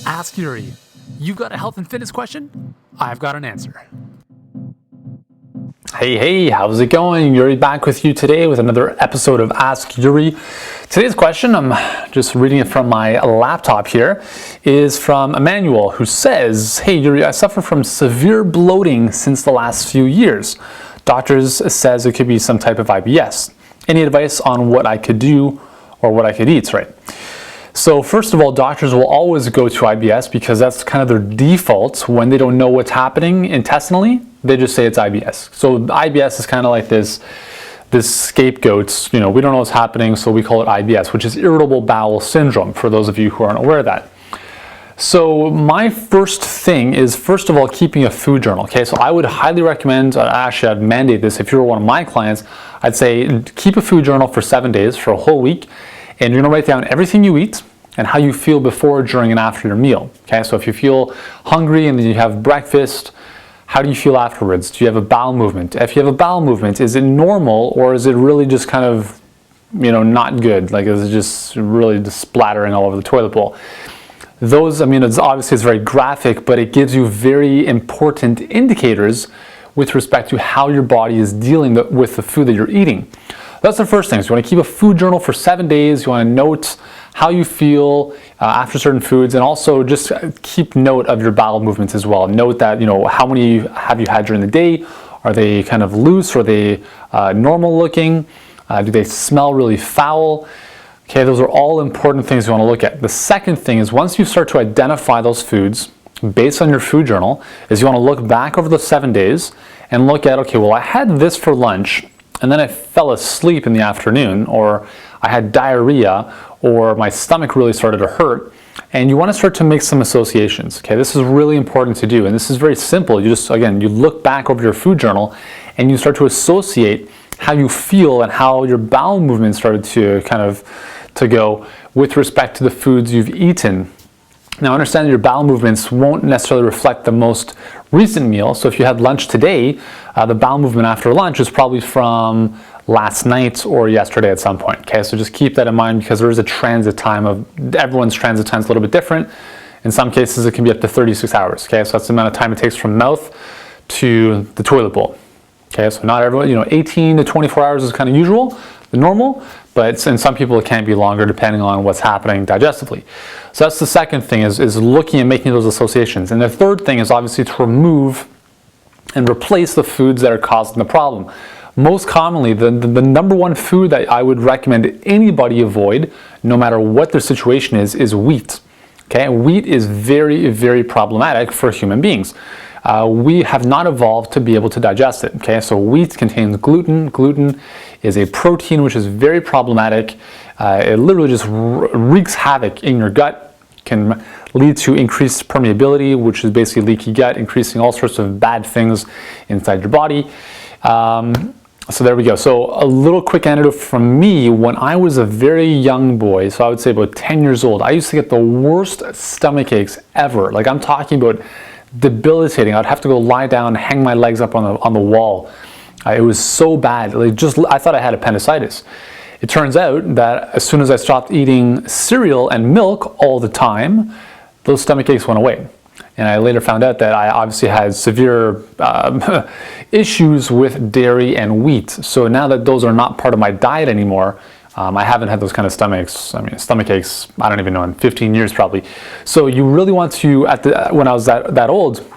Ask Yuri. You've got a health and fitness question? I've got an answer. Hey, how's it going? Yuri back with you today with another episode of Ask Yuri. Today's question, I'm just reading it from my laptop here, is from Emmanuel, who says, hey Yuri, I suffer from severe bloating since the last few years. Doctors says it could be some type of IBS. Any advice on what I could do or what I could eat, right? So first of all, doctors will always go to IBS because that's kind of their default when they don't know what's happening intestinally. They just say it's IBS. So IBS is kind of like this scapegoat. We don't know what's happening, so we call it IBS, which is irritable bowel syndrome, for those of you who aren't aware of that. So my first thing is, first of all, keeping a food journal. Okay, so I would highly recommend, actually I'd mandate this if you were one of my clients, I'd say keep a food journal for 7 days, for a whole week, and you're gonna write down everything you eat and how you feel before, during, and after your meal. Okay, so if you feel hungry and then you have breakfast, how do you feel afterwards? Do you have a bowel movement? If you have a bowel movement, is it normal or is it really just kind of, not good? Like, is it just really just splattering all over the toilet bowl? Those, it's very graphic, but it gives you very important indicators with respect to how your body is dealing with the food that you're eating. That's the first thing. So you want to keep a food journal for 7 days. You want to note how you feel after certain foods, and also just keep note of your bowel movements as well. Note that, how many have you had during the day? Are they kind of loose? Are they normal looking? Do they smell really foul? Okay, those are all important things you want to look at. The second thing is, once you start to identify those foods based on your food journal, is you want to look back over the 7 days and look at, okay, well, I had this for lunch and then I fell asleep in the afternoon, or I had diarrhea, or my stomach really started to hurt, and you want to start to make some associations. Okay, this is really important to do, and this is very simple. You look back over your food journal and you start to associate how you feel and how your bowel movement started to go with respect to the foods you've eaten. Now, understand your bowel movements won't necessarily reflect the most recent meal. So if you had lunch today, the bowel movement after lunch is probably from last night or yesterday at some point. Okay, so just keep that in mind, because there is a transit time everyone's transit time is a little bit different. In some cases, it can be up to 36 hours. Okay, so that's the amount of time it takes from mouth to the toilet bowl. Okay, so not everyone, 18 to 24 hours is kind of usual, the normal, but in some people it can be longer depending on what's happening digestively. So that's the second thing, is looking and making those associations. And the third thing is obviously to remove and replace the foods that are causing the problem. Most commonly, the number one food that I would recommend anybody avoid, no matter what their situation is wheat. Okay, wheat is very, very problematic for human beings. We have not evolved to be able to digest it. Okay, so wheat contains gluten. Gluten is a protein which is very problematic. It literally just wreaks havoc in your gut. Can lead to increased permeability, which is basically leaky gut, increasing all sorts of bad things inside your body. So there we go. So a little quick anecdote from me. When I was a very young boy, so I would say about 10 years old, I used to get the worst stomach aches ever. Like, I'm talking about debilitating. I'd have to go lie down, hang my legs up on the wall. It was so bad. I thought I had appendicitis. It turns out that as soon as I stopped eating cereal and milk all the time, those stomach aches went away. And I later found out that I obviously had severe issues with dairy and wheat. So now that those are not part of my diet anymore, I haven't had those kind of stomach aches, I don't even know, in 15 years probably. So you really want to, when I was that old,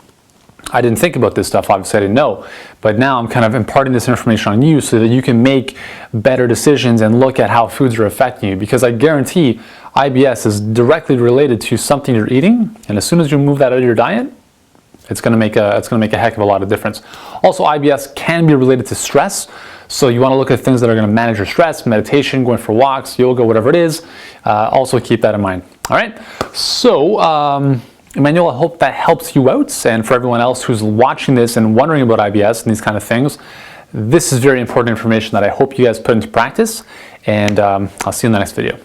I didn't think about this stuff, obviously I didn't know. But now I'm kind of imparting this information on you so that you can make better decisions and look at how foods are affecting you. Because I guarantee IBS is directly related to something you're eating, and as soon as you move that out of your diet, it's going to make a heck of a lot of difference. Also, IBS can be related to stress. So you want to look at things that are going to manage your stress, meditation, going for walks, yoga, whatever it is. Also keep that in mind. All right. So, Emmanuel, I hope that helps you out. And for everyone else who's watching this and wondering about IBS and these kind of things, this is very important information that I hope you guys put into practice. And I'll see you in the next video.